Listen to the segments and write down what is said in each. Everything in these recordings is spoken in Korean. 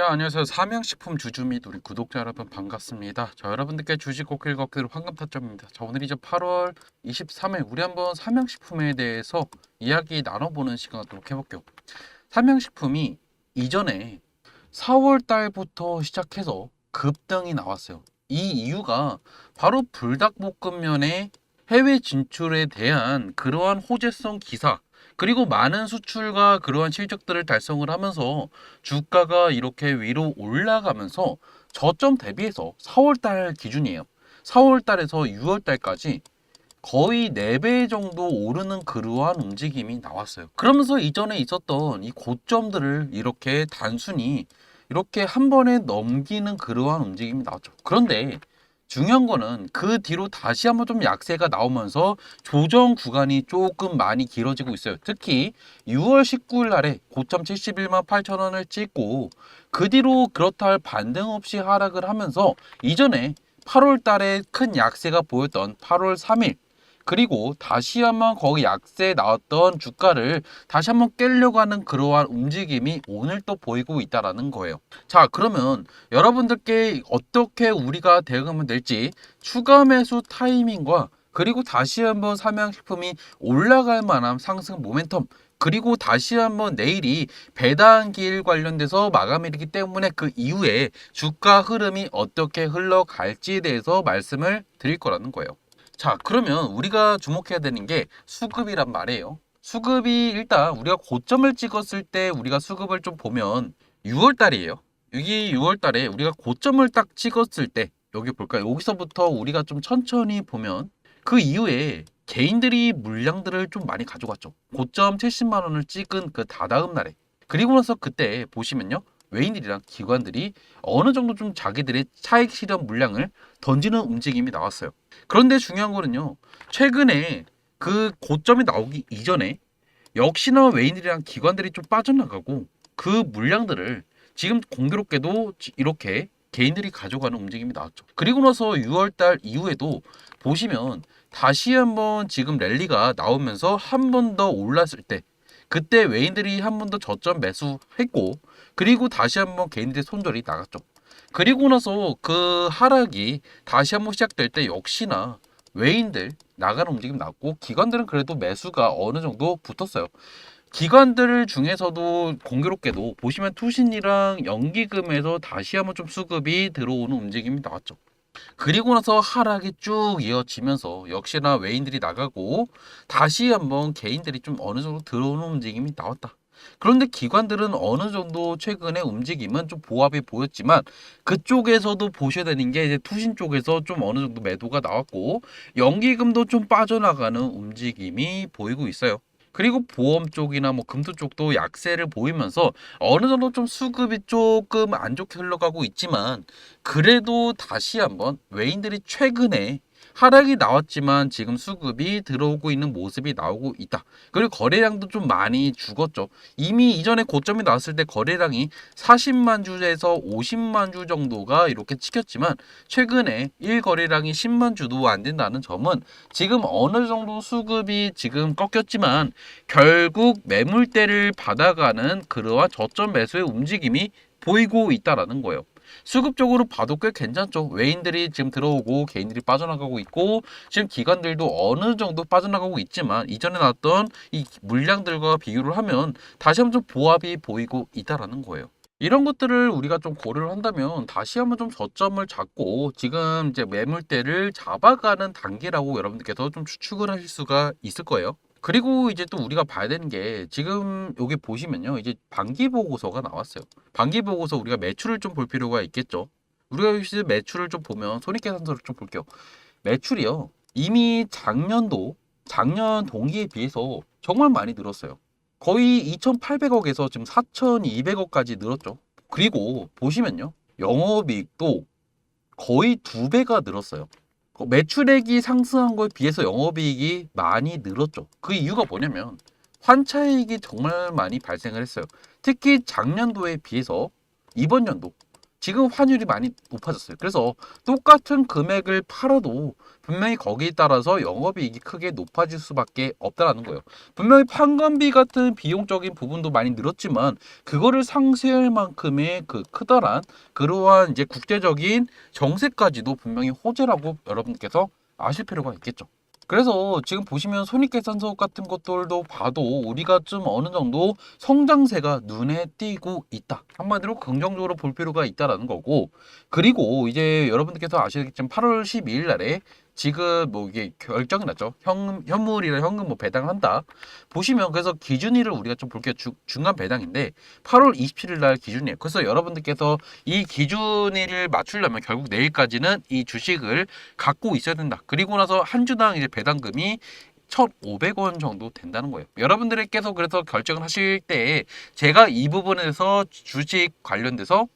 네, 안녕하세요. 삼양식품 주주 및 우리 구독자 여러분 반갑습니다. 여러분들께 주식 코끼리 걷기로 황금 타점입니다. 오늘 이제 8월 23일 우리 한번 삼양식품에 대해서 이야기 나눠보는 시간 갖도록 해볼게요. 삼양식품이 이전에 4월 달부터 시작해서 급등이 나왔어요. 이 이유가 바로 불닭볶음면의 해외 진출에 대한 그러한 호재성 기사, 그리고 많은 수출과 그러한 실적들을 달성을 하면서 주가가 이렇게 위로 올라가면서 저점 대비해서 4월 달 기준이에요. 4월 달에서 6월 달까지 거의 4배 정도 오르는 그러한 움직임이 나왔어요. 그러면서 이전에 있었던 이 고점들을 이렇게 단순히 이렇게 한 번에 넘기는 그러한 움직임이 나왔죠. 그런데 중요한 거는 그 뒤로 다시 한번 좀 약세가 나오면서 조정 구간이 조금 많이 길어지고 있어요. 특히 6월 19일 날에 고점 71만 8천 원을 찍고 그 뒤로 그렇다 할 반등 없이 하락을 하면서 이전에 8월 달에 큰 약세가 보였던 8월 3일 그리고 다시 한번 거기 약세에 나왔던 주가를 다시 한번 깨려고 하는 그러한 움직임이 오늘 또 보이고 있다라는 거예요. 자, 그러면 여러분들께 어떻게 우리가 대응하면 될지 추가 매수 타이밍과 그리고 다시 한번 삼양식품이 올라갈 만한 상승 모멘텀 그리고 다시 한번 내일이 배당기일 관련돼서 마감일이기 때문에 그 이후에 주가 흐름이 어떻게 흘러갈지에 대해서 말씀을 드릴 거라는 거예요. 자, 그러면 우리가 주목해야 되는 게 수급이란 말이에요. 수급이 일단 우리가 고점을 찍었을 때 우리가 수급을 좀 보면 6월 달이에요. 여기 6월 달에 우리가 고점을 딱 찍었을 때 여기 볼까요? 여기서부터 우리가 좀 천천히 보면 그 이후에 개인들이 물량들을 좀 많이 가져갔죠. 고점 70만 원을 찍은 그 다다음 날에. 그리고 나서 그때 보시면요. 외인들이랑 기관들이 어느 정도 좀 자기들의 차익 실현 물량을 던지는 움직임이 나왔어요. 그런데 중요한 거는요. 최근에 그 고점이 나오기 이전에 역시나 외인들이랑 기관들이 좀 빠져나가고 그 물량들을 지금 공교롭게도 이렇게 개인들이 가져가는 움직임이 나왔죠. 그리고 나서 6월달 이후에도 보시면 다시 한번 지금 랠리가 나오면서 한 번 더 올랐을 때 그때 외인들이 한 번 더 저점 매수했고 그리고 다시 한번 개인들의 손절이 나갔죠. 그리고 나서 그 하락이 다시 한번 시작될 때 역시나 외인들 나가는 움직임 나왔고 기관들은 그래도 매수가 어느 정도 붙었어요. 기관들 중에서도 공교롭게도 보시면 투신이랑 연기금에서 다시 한번 좀 수급이 들어오는 움직임이 나왔죠. 그리고 나서 하락이 쭉 이어지면서 역시나 외인들이 나가고 다시 한번 개인들이 좀 어느 정도 들어오는 움직임이 나왔다. 그런데 기관들은 어느 정도 최근에 움직임은 좀 보합이 보였지만 그쪽에서도 보셔야 되는 게 이제 투신 쪽에서 좀 어느 정도 매도가 나왔고 연기금도 좀 빠져나가는 움직임이 보이고 있어요. 그리고 보험 쪽이나 뭐 금투 쪽도 약세를 보이면서 어느 정도 좀 수급이 조금 안 좋게 흘러가고 있지만 그래도 다시 한번 외인들이 최근에 하락이 나왔지만 지금 수급이 들어오고 있는 모습이 나오고 있다. 그리고 거래량도 좀 많이 죽었죠. 이미 이전에 고점이 나왔을 때 거래량이 40만 주에서 50만 주 정도가 이렇게 찍혔지만 최근에 1거래량이 10만 주도 안 된다는 점은 지금 어느 정도 수급이 지금 꺾였지만 결국 매물대를 받아가는 그러한 저점 매수의 움직임이 보이고 있다라는 거예요. 수급적으로 봐도 꽤 괜찮죠. 외인들이 지금 들어오고 개인들이 빠져나가고 있고 지금 기관들도 어느 정도 빠져나가고 있지만 이전에 나왔던 이 물량들과 비교를 하면 다시 한번 좀 보합이 보이고 있다라는 거예요. 이런 것들을 우리가 좀 고려를 한다면 다시 한번 좀 저점을 잡고 지금 이제 매물대를 잡아가는 단계라고 여러분들께서 좀 추측을 하실 수가 있을 거예요. 그리고 이제 또 우리가 봐야 되는 게 지금 여기 보시면요. 이제 반기 보고서가 나왔어요. 반기 보고서 우리가 매출을 좀 볼 필요가 있겠죠. 우리가 여기서 매출을 좀 보면 손익계산서를 좀 볼게요. 매출이요. 이미 작년 동기에 비해서 정말 많이 늘었어요. 거의 2,800억에서 지금 4,200억까지 늘었죠. 그리고 보시면요. 영업이익도 거의 2배가 늘었어요. 매출액이 상승한 거에 비해서 영업이익이 많이 늘었죠. 그 이유가 뭐냐면 환차익이 정말 많이 발생을 했어요. 특히 작년도에 비해서 이번 연도 지금 환율이 많이 높아졌어요. 그래서 똑같은 금액을 팔아도 분명히 거기에 따라서 영업이익이 크게 높아질 수밖에 없다라는 거예요. 분명히 판관비 같은 비용적인 부분도 많이 늘었지만 그거를 상쇄할 만큼의 그 크다란 그러한 이제 국제적인 정세까지도 분명히 호재라고 여러분께서 아실 필요가 있겠죠. 그래서 지금 보시면 손익계산서 같은 것들도 봐도 우리가 좀 어느 정도 성장세가 눈에 띄고 있다. 한마디로 긍정적으로 볼 필요가 있다라는 거고, 그리고 이제 여러분들께서 아시겠지만 8월 12일 날에 지금 뭐 이게 결정이 났죠. 현물이나 현금 뭐 배당한다. 보시면 그래서 기준일을 우리가 좀 볼게요. 중간 배당인데 8월 27일 날 기준이에요. 그래서 여러분들께서 이 기준일을 맞추려면 결국 내일까지는 이 주식을 갖고 있어야 된다. 그리고 나서 한 주당 이제 배당금이 1,500원 정도 된다는 거예요. 여러분들께서 그래서 결정을 하실 때 제가 이 부분에서 주식 관련돼서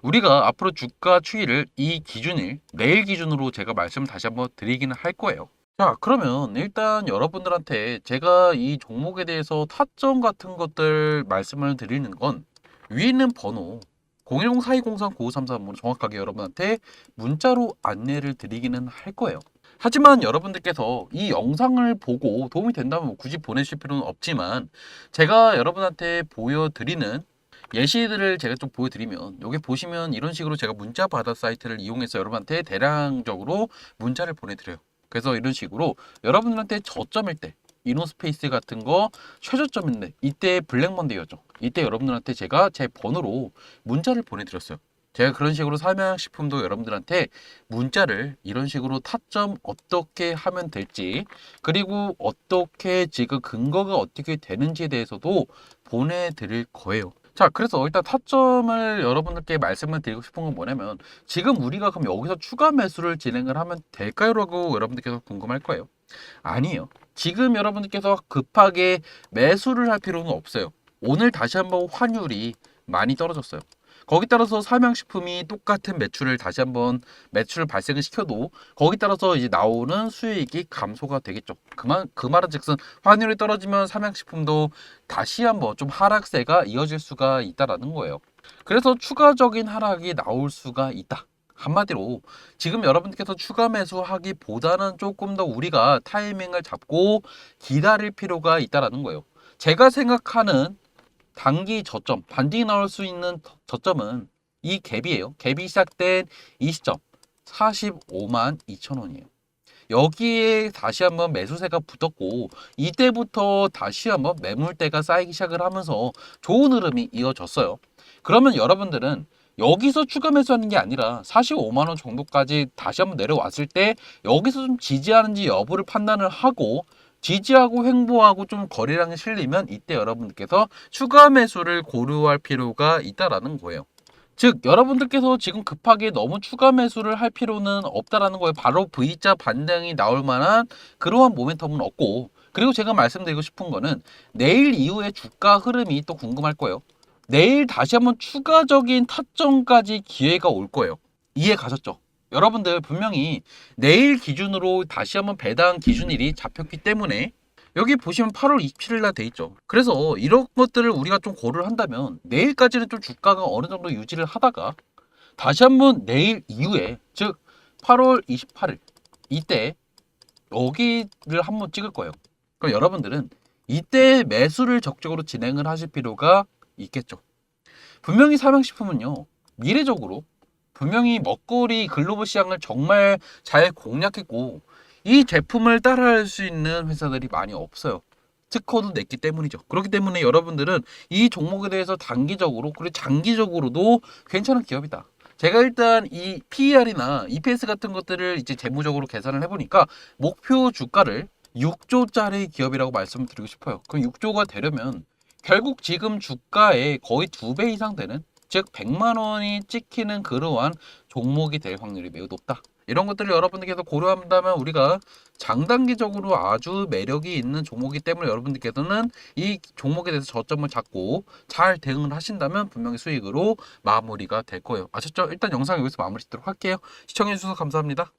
우리가 앞으로 주가 추이를 이 기준일, 내일 기준으로 제가 말씀을 다시 한번 드리기는 할 거예요. 자, 그러면 일단 여러분들한테 제가 이 종목에 대해서 타점 같은 것들 말씀을 드리는 건 위에 있는 번호 010-4203-9533으로 정확하게 여러분한테 문자로 안내를 드리기는 할 거예요. 하지만 여러분들께서 이 영상을 보고 도움이 된다면 굳이 보내실 필요는 없지만 제가 여러분한테 보여드리는 예시들을 제가 좀 보여드리면 여기 보시면 이런 식으로 제가 문자 받아 사이트를 이용해서 여러분한테 대량적으로 문자를 보내드려요. 그래서 이런 식으로 여러분들한테 저점일 때 이노스페이스 같은 거 최저점인데 이때 블랙먼데이였죠. 이때 여러분들한테 제가 제 번호로 문자를 보내드렸어요. 제가 그런 식으로 삼양식품도 여러분들한테 문자를 이런 식으로 타점 어떻게 하면 될지 그리고 어떻게 지금 근거가 어떻게 되는지에 대해서도 보내드릴 거예요. 자, 그래서 일단 타점을 여러분들께 말씀을 드리고 싶은 건 뭐냐면 지금 우리가 그럼 여기서 추가 매수를 진행을 하면 될까요? 라고 여러분들께서 궁금할 거예요. 아니에요. 지금 여러분들께서 급하게 매수를 할 필요는 없어요. 오늘 다시 한번 환율이 많이 떨어졌어요. 거기 따라서 삼양식품이 똑같은 매출을 다시 한번 매출을 발생을 시켜도 거기 따라서 이제 나오는 수익이 감소가 되겠죠. 그 말은 즉슨 환율이 떨어지면 삼양식품도 다시 한번 좀 하락세가 이어질 수가 있다라는 거예요. 그래서 추가적인 하락이 나올 수가 있다. 한마디로 지금 여러분께서 추가 매수하기보다는 조금 더 우리가 타이밍을 잡고 기다릴 필요가 있다라는 거예요. 제가 생각하는 단기 저점, 반등이 나올 수 있는 저점은 이 갭이에요. 갭이 시작된 이 시점 45만 2천 원이에요. 여기에 다시 한번 매수세가 붙었고 이때부터 다시 한번 매물대가 쌓이기 시작을 하면서 좋은 흐름이 이어졌어요. 그러면 여러분들은 여기서 추가 매수하는 게 아니라 45만 원 정도까지 다시 한번 내려왔을 때 여기서 좀 지지하는지 여부를 판단을 하고 지지하고 횡보하고 좀 거래량이 실리면 이때 여러분들께서 추가 매수를 고려할 필요가 있다라는 거예요. 즉 여러분들께서 지금 급하게 너무 추가 매수를 할 필요는 없다라는 거예요. 바로 V자 반등이 나올 만한 그러한 모멘텀은 없고 그리고 제가 말씀드리고 싶은 거는 내일 이후의 주가 흐름이 또 궁금할 거예요. 내일 다시 한번 추가적인 타점까지 기회가 올 거예요. 이해 가셨죠? 여러분들 분명히 내일 기준으로 다시 한번 배당 기준일이 잡혔기 때문에 여기 보시면 8월 27일 날 돼 있죠. 그래서 이런 것들을 우리가 좀 고려를 한다면 내일까지는 좀 주가가 어느 정도 유지를 하다가 다시 한번 내일 이후에 즉 8월 28일 이때 여기를 한번 찍을 거예요. 그럼 여러분들은 이때 매수를 적극적으로 진행을 하실 필요가 있겠죠. 분명히 삼양식품은요 미래적으로 분명히 먹거리 글로벌 시장을 정말 잘 공략했고 이 제품을 따라할 수 있는 회사들이 많이 없어요. 특허도 냈기 때문이죠. 그렇기 때문에 여러분들은 이 종목에 대해서 단기적으로 그리고 장기적으로도 괜찮은 기업이다. 제가 일단 이 PER이나 EPS 같은 것들을 이제 재무적으로 계산을 해보니까 목표 주가를 6조짜리 기업이라고 말씀을 드리고 싶어요. 그럼 6조가 되려면 결국 지금 주가의 거의 2배 이상 되는 즉 100만 원이 찍히는 그러한 종목이 될 확률이 매우 높다. 이런 것들을 여러분들께서 고려한다면 우리가 장단기적으로 아주 매력이 있는 종목이기 때문에 여러분들께서는 이 종목에 대해서 저점을 잡고 잘 대응을 하신다면 분명히 수익으로 마무리가 될 거예요. 아셨죠? 일단 영상 여기서 마무리 짓도록 할게요. 시청해주셔서 감사합니다.